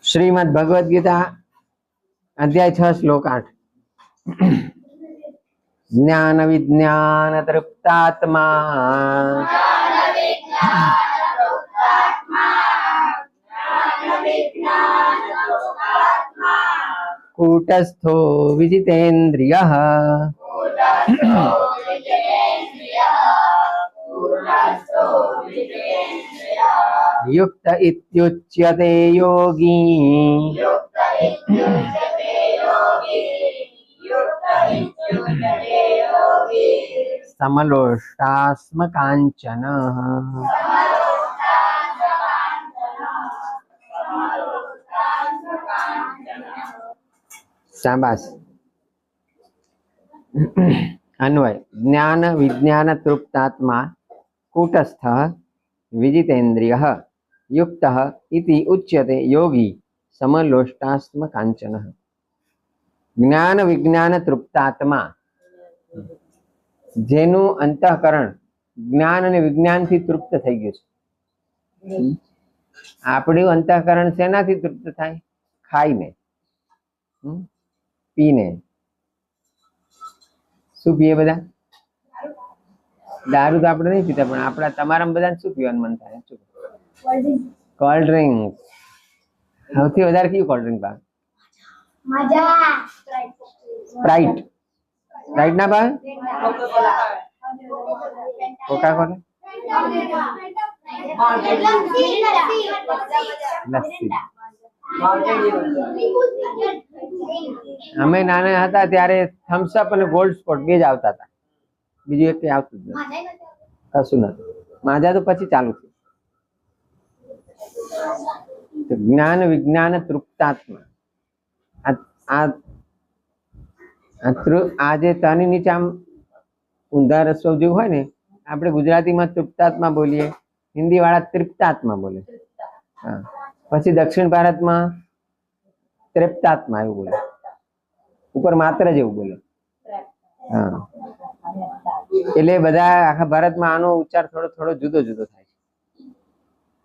श्रीमद् भगवद गीता अध्याय 6 श्लोक 8 ज्ञान विज्ञान तृप्तात्मा कूटस्थो विजितेन्द्रियः युक्त इत्युच्यते योगी समलोष्टास्म कांचनः। शाबाश। अन्वय ज्ञान विज्ञान तृप्तात्मा कूटस्थः विजितेन्द्रियः युक्तः इति उच्यते योगी समलोष्टास्म कांचनः। ज्ञान विज्ञान तृप्तात्मा જેનું અંતઃકરણ જ્ઞાન અને વિજ્ઞાનથી તૃપ્ત થઈ ગયું છે। આપણું અંતઃકરણ શેનાથી તૃપ્ત થાય? ખાઈને, પીને। શું પીએ બધા? દારૂ તો આપણે નહીં પીતા, પણ આપણા તમારા બધા શું પીવાનું મન થાય? Cold drink. સૌથી વધારે કયું કોલ્ડ ડ્રિંક ભાવે? સ્પ્રાઇટ। સ્પ્રાઇટ ના ભાવે? Coca Cola? લસ્સી। અમે નાના હતા ત્યારે થમ્સઅપ અને ગોલ્ડ સ્પોર્ટ બે જ આવતા હતા, બીજું એક કઈ આવતું જ નથી, કશું નથી। માજા તો પછી ચાલુ થયું। જ્ઞાન વિજ્ઞાન તૃપ્તાત્મા, આ જે તની નીચે આમ ઊંધા રસ્તો જેવું હોય ને, આપણે ગુજરાતીમાં તૃપ્તાત્મા બોલીએ, હિન્દી વાળા તૃપ્તાત્મા બોલે, હા, પછી દક્ષિણ ભારતમાં ત્રેપ્તાત્મા એવું બોલે, ઉપર માત્ર જેવું બોલે, હા। એટલે બધા આખા ભારતમાં આનો ઉચ્ચાર થોડો થોડો જુદો જુદો થાય છે।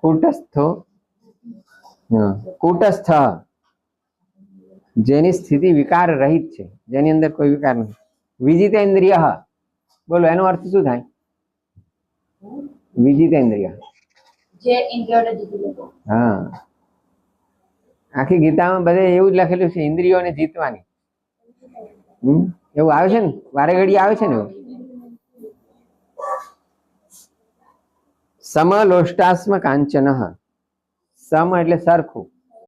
કૂટસ્થો, કૂટસ્થ જેની સ્થિતિ વિકાર રહિત છે, જેની અંદર કોઈ વિકાર નથી। વિજિતેન્દ્રિય, બોલો એનો અર્થ શું થાય? વિજિતેન્દ્રિય, જે ઇન્દ્રિયોને જીતી લે। હા, આખી ગીતામાં બધે એવું જ લખેલું છે, ઇન્દ્રિયોને જીતવાની। એવું આવે છે ને, વારે ઘડી આવે છે ને એવું। સમલોષ્ટાસ્મ કાંચનઃ, સમ એટલે સરખું,